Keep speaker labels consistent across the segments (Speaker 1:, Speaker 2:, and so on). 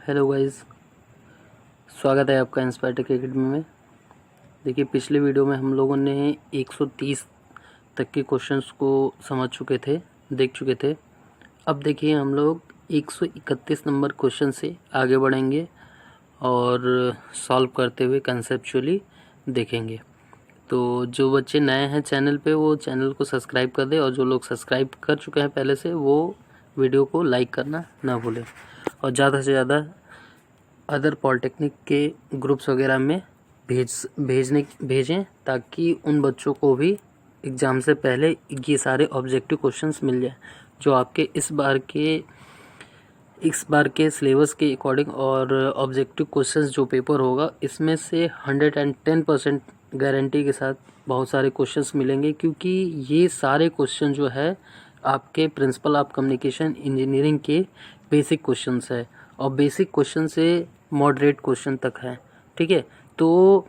Speaker 1: Hello guys, स्वागत है आपका इंस्पायर टेक एकेडमी में। देखिए, पिछले वीडियो में हम लोगों ने 130 तक के क्वेश्चंस को समझ चुके थे, देख चुके थे। अब देखिए, हम लोग 131 नंबर क्वेश्चन से आगे बढ़ेंगे और सॉल्व करते हुए कंसेप्चुअली देखेंगे। तो जो बच्चे नए हैं चैनल पे, वो चैनल को सब्सक्राइब कर दें, और जो लोग सब्सक्राइब कर चुके हैं पहले से, वो वीडियो को लाइक करना ना भूलें, और ज़्यादा से ज़्यादा अदर पॉलिटेक्निक के ग्रुप्स वगैरह में भेजें, ताकि उन बच्चों को भी एग्ज़ाम से पहले ये सारे ऑब्जेक्टिव क्वेश्चंस मिल जाए, जो आपके इस बार के सिलेबस के अकॉर्डिंग। और ऑब्जेक्टिव क्वेश्चंस जो पेपर होगा, इसमें से 110% गारंटी के साथ बहुत सारे क्वेश्चंस मिलेंगे, क्योंकि ये सारे क्वेश्चन जो है आपके प्रिंसिपल ऑफ कम्युनिकेशन इंजीनियरिंग के बेसिक क्वेश्चंस है, और बेसिक क्वेश्चन से मॉडरेट क्वेश्चन तक है। ठीक है, तो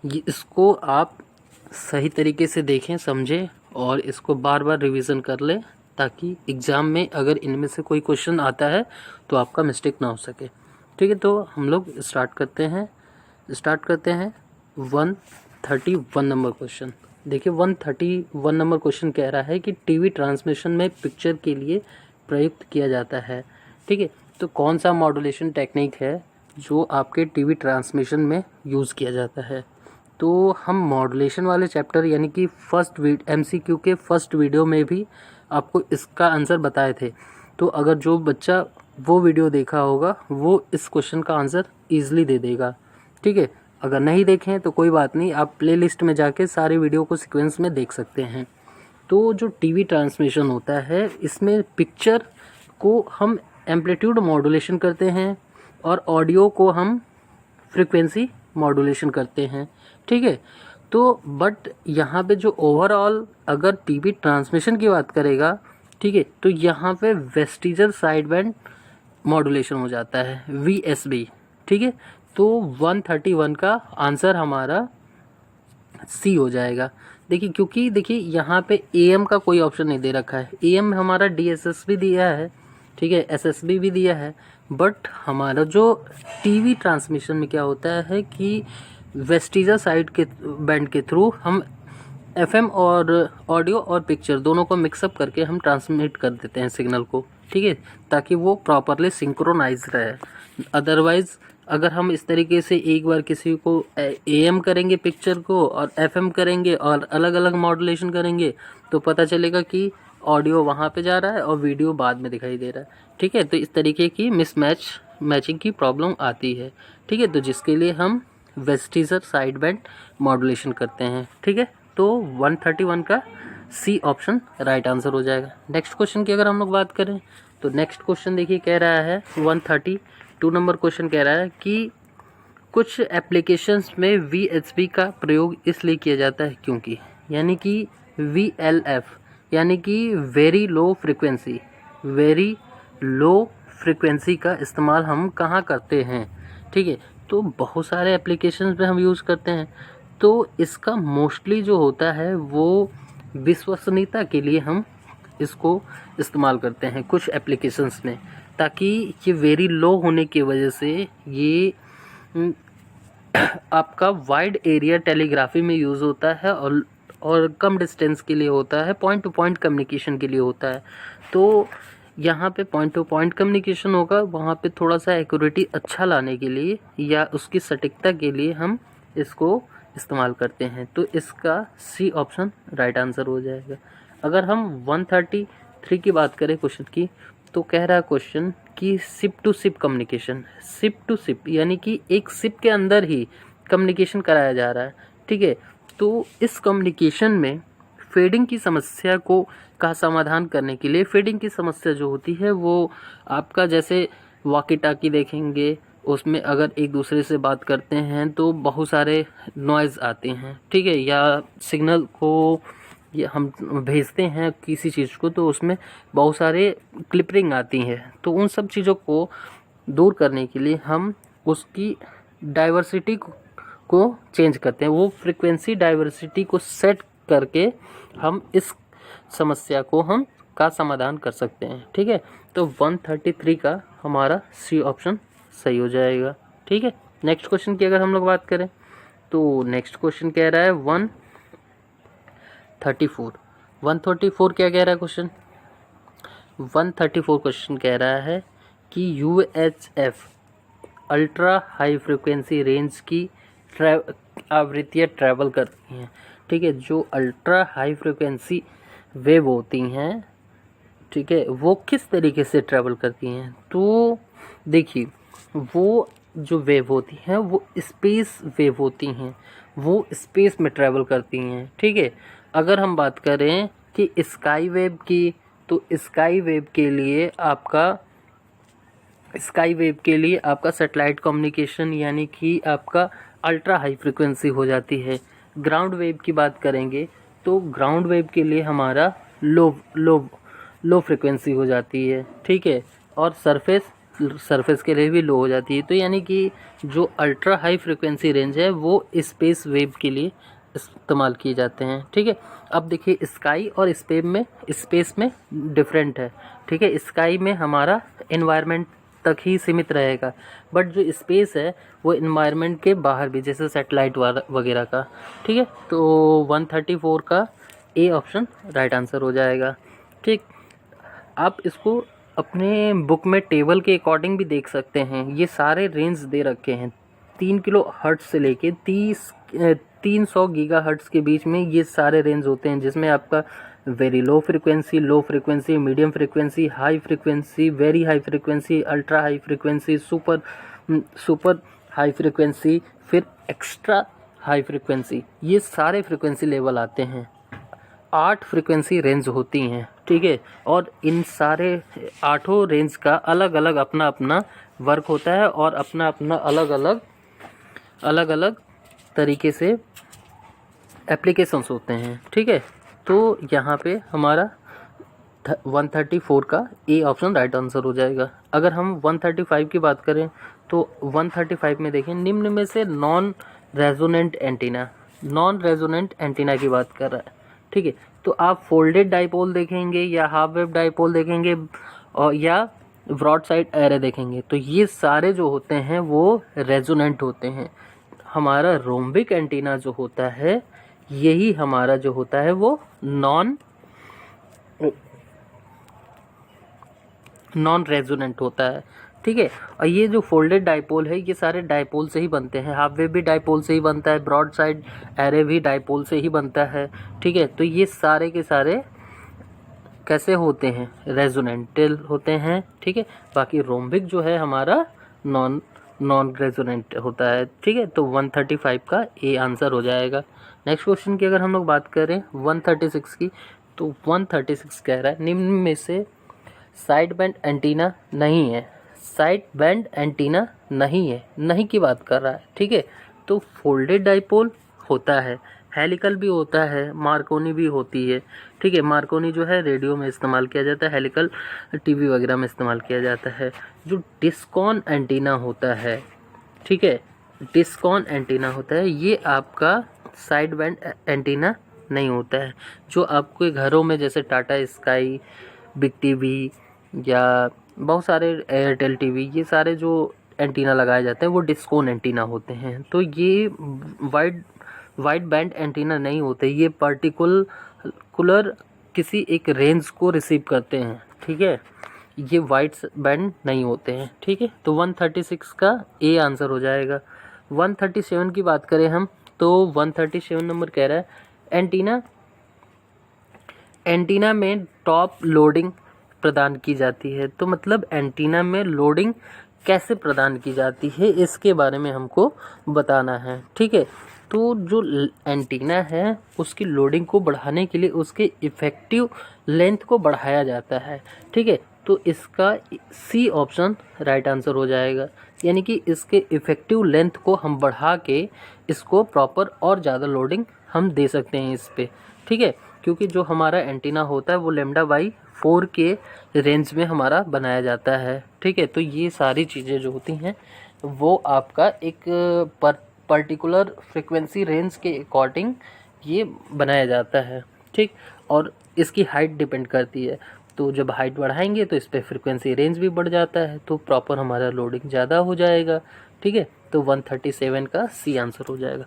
Speaker 1: इसको आप सही तरीके से देखें, समझें, और इसको बार बार रिवीजन कर लें, ताकि एग्ज़ाम में अगर इनमें से कोई क्वेश्चन आता है तो आपका मिस्टेक ना हो सके। ठीक है, तो हम लोग स्टार्ट करते हैं 131 नंबर क्वेश्चन। देखिए, 131 नंबर क्वेश्चन कह रहा है कि टीवी ट्रांसमिशन में पिक्चर के लिए प्रयुक्त किया जाता है। ठीक है, तो कौन सा मॉड्यूलेशन टेक्निक है जो आपके टीवी ट्रांसमिशन में यूज़ किया जाता है। तो हम मॉड्यूलेशन वाले चैप्टर, यानी कि MCQ के फर्स्ट वीडियो में भी आपको इसका आंसर बताए थे। तो अगर जो बच्चा वो वीडियो देखा होगा, वो इस क्वेश्चन का आंसर ईजिली दे देगा। ठीक है, अगर नहीं देखें तो कोई बात नहीं, आप प्लेलिस्ट में जाके सारे वीडियो को सीक्वेंस में देख सकते हैं। तो जो टीवी ट्रांसमिशन होता है, इसमें पिक्चर को हम एम्पलीट्यूड मॉड्यूलेशन करते हैं, और ऑडियो को हम फ्रीक्वेंसी मॉड्यूलेशन करते हैं। ठीक है, तो बट यहाँ पे जो ओवरऑल अगर टीवी ट्रांसमिशन की बात करेगा, ठीक है, तो यहाँ पे वेस्टिजल साइड बैंड मॉड्यूलेशन हो जाता है, VSB। ठीक है, तो 131 का आंसर हमारा C हो जाएगा। देखिए, क्योंकि देखिए यहाँ पे AM का कोई ऑप्शन नहीं दे रखा है। AM हमारा DSS भी दिया है, ठीक है, SSB भी दिया है, बट हमारा जो टीवी ट्रांसमिशन में क्या होता है कि वेस्टिजल साइड के बैंड के थ्रू हम FM और ऑडियो और पिक्चर दोनों को मिक्सअप करके हम ट्रांसमिट कर देते हैं सिग्नल को। ठीक है, ताकि वो प्रॉपरली सिंक्रोनाइज रहे। अदरवाइज़ अगर हम इस तरीके से एक बार किसी को AM करेंगे पिक्चर को, और FM करेंगे, और अलग अलग मॉड्यूलेशन करेंगे, तो पता चलेगा कि ऑडियो वहाँ पे जा रहा है और वीडियो बाद में दिखाई दे रहा है। ठीक है, तो इस तरीके की मैचिंग की प्रॉब्लम आती है। ठीक है, तो जिसके लिए हम वेस्टिजल साइड बैंड मॉड्यूलेशन करते हैं। ठीक है, तो 131 का C ऑप्शन राइट आंसर हो जाएगा। नेक्स्ट क्वेश्चन की अगर हम लोग बात करें, तो नेक्स्ट क्वेश्चन देखिए कह रहा है 132 नंबर क्वेश्चन कह रहा है कि कुछ एप्लीकेशंस में VHP का प्रयोग इसलिए किया जाता है क्योंकि, यानी कि VLF यानी कि वेरी लो फ्रिक्वेंसी का इस्तेमाल हम कहाँ करते हैं। ठीक है, तो बहुत सारे एप्लीकेशंस में हम यूज़ करते हैं। तो इसका मोस्टली जो होता है वो विश्वसनीयता के लिए हम इसको इस्तेमाल करते हैं कुछ एप्लीकेशंस में, ताकि ये वेरी लो होने की वजह से ये आपका वाइड एरिया टेलीग्राफी में यूज़ होता है, और कम डिस्टेंस के लिए होता है, पॉइंट टू पॉइंट कम्युनिकेशन के लिए होता है। तो यहाँ पे पॉइंट टू पॉइंट कम्युनिकेशन होगा, वहाँ पे थोड़ा सा एक्यूरेटी अच्छा लाने के लिए या उसकी सटीकता के लिए हम इसको इस्तेमाल करते हैं। तो इसका C ऑप्शन राइट आंसर हो जाएगा। अगर हम 133 की बात करें क्वेश्चन की, तो कह रहा है क्वेश्चन कि शिप टू शिप यानी कि एक शिप के अंदर ही कम्युनिकेशन कराया जा रहा है। ठीक है, तो इस कम्युनिकेशन में फेडिंग की समस्या का समाधान करने के लिए, फेडिंग की समस्या जो होती है वो आपका, जैसे वॉकी टॉकी देखेंगे, उसमें अगर एक दूसरे से बात करते हैं तो बहुत सारे नॉइज़ आते हैं। ठीक है, या सिग्नल को ये हम भेजते हैं किसी चीज़ को, तो उसमें बहुत सारे क्लिपरिंग आती हैं। तो उन सब चीज़ों को दूर करने के लिए हम उसकी डाइवर्सिटी को चेंज करते हैं, वो फ्रीक्वेंसी डाइवर्सिटी को सेट करके हम इस समस्या को हम का समाधान कर सकते हैं। ठीक है, तो 133 का हमारा सी ऑप्शन सही हो जाएगा। ठीक है, नेक्स्ट क्वेश्चन की अगर हम लोग बात करें तो नेक्स्ट क्वेश्चन कह रहा है 134 क्या कह रहा है क्वेश्चन? 134 क्वेश्चन कह रहा है कि UHF ultra high frequency range की आवृत्तियाँ ट्रैवल करती हैं। ठीक है, जो अल्ट्रा हाई फ्रिक्वेंसी वेव होती हैं, ठीक है, वो किस तरीके से ट्रैवल करती हैं? तो देखिए, वो जो वेव होती हैं वो स्पेस वेव होती हैं, वो स्पेस में ट्रैवल करती हैं। ठीक है, अगर हम बात करें कि स्काई वेव की, तो स्काई वेव के लिए आपका सैटेलाइट कम्युनिकेशन यानी कि आपका अल्ट्रा हाई फ्रिक्वेंसी हो जाती है। ग्राउंड वेव की बात करेंगे तो ग्राउंड वेव के लिए हमारा लो फ्रिक्वेंसी हो जाती है। ठीक है, और सरफेस के लिए भी लो हो जाती है। तो यानी कि जो अल्ट्रा हाई फ्रिक्वेंसी रेंज है वो स्पेस वेव के लिए इस्तेमाल किए जाते हैं। ठीक है, अब देखिए स्काई और स्पेस में डिफरेंट है। ठीक है, स्काई में हमारा एनवायरनमेंट तक ही सीमित रहेगा, बट जो स्पेस है वो एनवायरनमेंट के बाहर भी, जैसे सैटेलाइट वगैरह का। ठीक है, तो 134 का ए ऑप्शन राइट आंसर हो जाएगा। ठीक, आप इसको अपने बुक में टेबल के अकॉर्डिंग भी देख सकते हैं। ये सारे रेंज दे रखे हैं 3 किलो हर्ट्ज से लेके 300 गीगा हर्ट्ज के बीच में ये सारे रेंज होते हैं, जिसमें आपका very low frequency, medium frequency, high frequency, very high frequency, ultra high frequency, super high frequency, फिर एक्स्ट्रा हाई फ्रिक्वेंसी, ये सारे फ्रिक्वेंसी लेवल आते हैं। 8 फ्रिक्वेंसी रेंज होती हैं। ठीक है, और इन सारे 8 रेंज का अलग अलग अपना अपना वर्क होता है और अपना अपना अलग अलग तरीके से एप्लीकेशंस होते हैं। ठीक है, तो यहाँ पे हमारा 134 का ए ऑप्शन राइट आंसर हो जाएगा। अगर हम 135 की बात करें तो 135 में देखें, निम्न में से नॉन रेजोनेंट एंटीना की बात कर रहा है। ठीक है, तो आप फोल्डेड डाइपोल देखेंगे या हाफ वेव डाइपोल देखेंगे और या ब्रॉड साइड एरे देखेंगे, तो ये सारे जो होते हैं वो रेजोनेंट होते हैं। हमारा रोम्बिक एंटीना जो होता है, यही हमारा जो होता है वो नॉन रेजोनेंट होता है। ठीक है, और ये जो फोल्डेड डाइपोल है ये सारे डाइपोल से ही बनते हैं। हाफ वेव भी डाइपोल से ही बनता है, ब्रॉड साइड एरे भी डाइपोल से ही बनता है। ठीक है, तो ये सारे के सारे कैसे होते हैं? रेजोनेंटल होते हैं। ठीक है, बाकी रोम्बिक जो है हमारा नॉन रेजोनेंट होता है। ठीक है, तो 135 का ए आंसर हो जाएगा। नेक्स्ट क्वेश्चन की अगर हम लोग बात करें 136 की, तो 136 कह रहा है निम्न में से साइड बैंड एंटीना नहीं है। नहीं की बात कर रहा है। ठीक है, तो फोल्डेड डाइपोल होता है, हेलिकल भी होता है, मार्कोनी भी होती है। ठीक है, मार्कोनी जो है रेडियो में इस्तेमाल किया जाता है, हेलिकल टीवी वगैरह में इस्तेमाल किया जाता है। जो डिस्कॉन एंटीना होता है, ठीक है, डिस्कॉन एंटीना होता है, ये आपका साइड बैंड एंटीना नहीं होता है। जो आपके घरों में जैसे टाटा स्काई, बिग टीवी या बहुत सारे एयरटेल टीवी, ये सारे जो एंटीना लगाए जाते हैं वो डिस्कॉन एंटीना होते हैं। तो ये वाइड बैंड एंटीना नहीं होते, ये पर्टिकुलर किसी एक रेंज को रिसीव करते हैं। ठीक है, ये वाइड बैंड नहीं होते हैं। ठीक है, तो 136 का ए आंसर हो जाएगा। 137 की बात करें हम तो 137 नंबर कह रहा है एंटीना में टॉप लोडिंग प्रदान की जाती है। तो मतलब एंटीना में लोडिंग कैसे प्रदान की जाती है इसके बारे में हमको बताना है। ठीक है, तो जो एंटीना है उसकी लोडिंग को बढ़ाने के लिए उसके इफ़ेक्टिव लेंथ को बढ़ाया जाता है। ठीक है, तो इसका सी ऑप्शन राइट आंसर हो जाएगा। यानी कि इसके इफ़ेक्टिव लेंथ को हम बढ़ा के इसको प्रॉपर और ज़्यादा लोडिंग हम दे सकते हैं इस पर। ठीक है, क्योंकि जो हमारा एंटीना होता है वो λ/4 के रेंज में हमारा बनाया जाता है। ठीक है, तो ये सारी चीज़ें जो होती हैं वो आपका एक पर्टिकुलर फ्रिक्वेंसी रेंज के अकॉर्डिंग ये बनाया जाता है। ठीक, और इसकी हाइट डिपेंड करती है। तो जब हाइट बढ़ाएंगे तो इस पर फ्रिक्वेंसी रेंज भी बढ़ जाता है, तो प्रॉपर हमारा लोडिंग ज़्यादा हो जाएगा। ठीक है, तो 137 का सी आंसर हो जाएगा।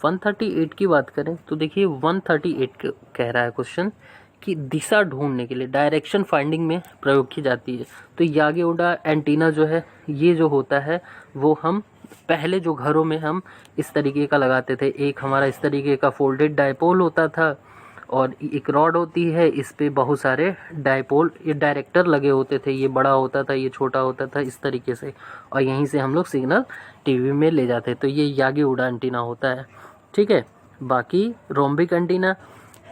Speaker 1: 138 की बात करें तो देखिए 138 कह रहा है क्वेश्चन कि दिशा ढूंढने के लिए डायरेक्शन फाइंडिंग में प्रयोग की जाती है। तो यागी उडा एंटीना जो है, ये जो होता है वो हम पहले जो घरों में हम इस तरीके का लगाते थे। एक हमारा इस तरीके का फोल्डेड डायपोल होता था और एक रॉड होती है, इस पे बहुत सारे डायपोल ये डायरेक्टर लगे होते थे। ये बड़ा होता था, ये छोटा होता था, इस तरीके से, और यहीं से हम लोग सिग्नल टीवी में ले जाते। तो ये यागी उडा एंटीना होता है। ठीक है, बाकी रोम्बिक एंटीना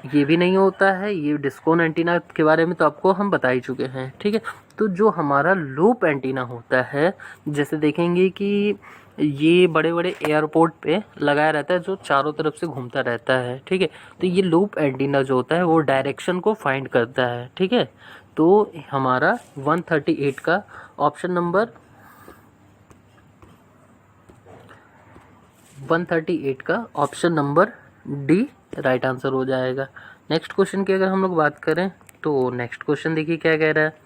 Speaker 1: ये भी नहीं होता है। ये डिस्कोन एंटीना के बारे में तो आपको हम बता ही चुके हैं। ठीक है, तो जो हमारा लूप एंटीना होता है, जैसे देखेंगे कि ये बड़े बड़े एयरपोर्ट पे लगाया रहता है जो चारों तरफ से घूमता रहता है। ठीक है, तो ये लूप एंटीना जो होता है वो डायरेक्शन को फाइंड करता है। ठीक है, तो हमारा 138 का ऑप्शन नंबर 138 का option number D right answer हो जाएगा। नेक्स्ट क्वेश्चन की अगर हम लोग बात करें तो नेक्स्ट क्वेश्चन देखिए क्या कह रहा है।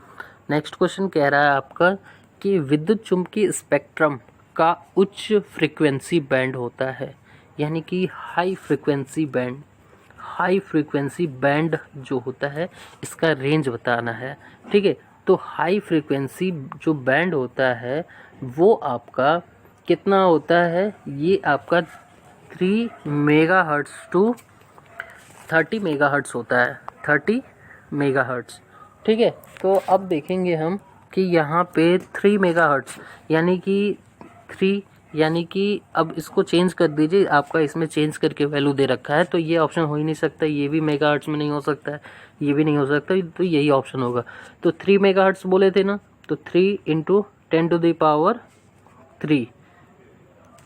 Speaker 1: नेक्स्ट क्वेश्चन कह रहा है आपका कि विद्युत चुम्बकीय स्पेक्ट्रम का उच्च फ्रीक्वेंसी बैंड होता है, यानी कि high frequency band. High frequency band जो होता है इसका रेंज बताना है। ठीक है, तो हाई फ्रीक्वेंसी जो बैंड होता है वो आपका कितना होता है, ये आपका 3 मेगाहर्ट्ज़ टू 30 मेगाहर्ट्ज़ होता है। 30 मेगाहर्ट्ज़। ठीक है, तो अब देखेंगे हम कि यहाँ पे 3 मेगाहर्ट्ज़ यानी कि अब इसको चेंज कर दीजिए। आपका इसमें चेंज करके वैल्यू दे रखा है, तो ये ऑप्शन हो ही नहीं सकता। ये भी मेगाहर्ट्ज़ में नहीं हो सकता है, ये भी नहीं हो सकता, तो यही ऑप्शन होगा। तो 3 मेगाहर्ट्ज़ बोले थे ना, तो 3 × 10⁻³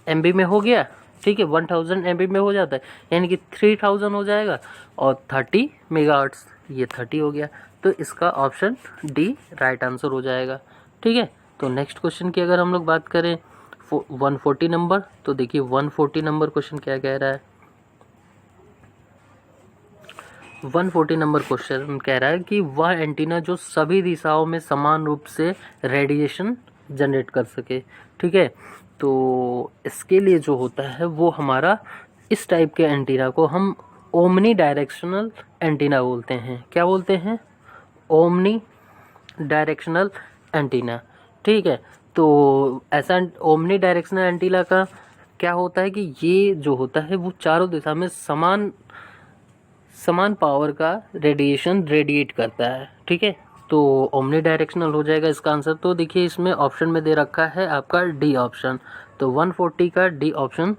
Speaker 1: MB में हो गया। ठीक है, 1000 MB में हो जाता है, यानी कि 3000 हो जाएगा, और 30 मेगाहर्ट्ज़ ये 30 हो गया। तो इसका ऑप्शन डी राइट आंसर हो जाएगा। ठीक है, तो नेक्स्ट क्वेश्चन की अगर हम लोग बात करें 140 नंबर, तो देखिए 140 नंबर क्वेश्चन क्या कह रहा है। 140 नंबर क्वेश्चन कह रहा है कि वह एंटीना जो सभी दिशाओं में समान रूप से रेडिएशन जनरेट कर सके। ठीक है, तो इसके लिए जो होता है वो हमारा इस टाइप के एंटीना को हम ओमनी डायरेक्शनल एंटीना बोलते हैं। क्या बोलते हैं? Omni directional antenna. ठीक है, तो ऐसा ओमनी डायरेक्शनल एंटीना का क्या होता है कि ये जो होता है वो चारों दिशा में समान पावर का रेडिएशन रेडिएट करता है। ठीक है, तो ओमनी डायरेक्शनल हो जाएगा इसका आंसर। तो देखिए इसमें ऑप्शन में दे रखा है आपका डी ऑप्शन, तो 140 का डी ऑप्शन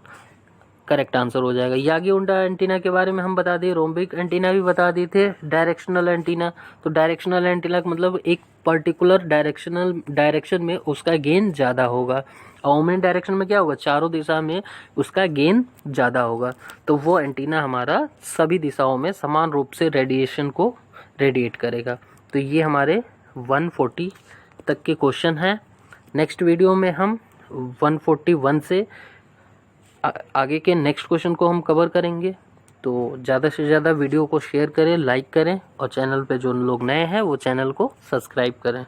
Speaker 1: करेक्ट आंसर हो जाएगा। यागी उडा एंटीना के बारे में हम बता दिए, रोम्बिक एंटीना भी बता दिए थे, डायरेक्शनल एंटीना। तो डायरेक्शनल एंटीना का मतलब एक पर्टिकुलर डायरेक्शन में उसका गेन ज़्यादा होगा, और ओमनी डायरेक्शन में क्या होगा, चारों दिशा में उसका गेन ज़्यादा होगा। तो वो एंटीना हमारा सभी दिशाओं में समान रूप से रेडिएशन को रेडिएट करेगा। तो ये हमारे 140 तक के क्वेश्चन हैं। नेक्स्ट वीडियो में हम 141 से आगे के नेक्स्ट क्वेश्चन को हम कवर करेंगे। तो ज़्यादा से ज़्यादा वीडियो को शेयर करें, लाइक करें, और चैनल पे जो लोग नए हैं वो चैनल को सब्सक्राइब करें।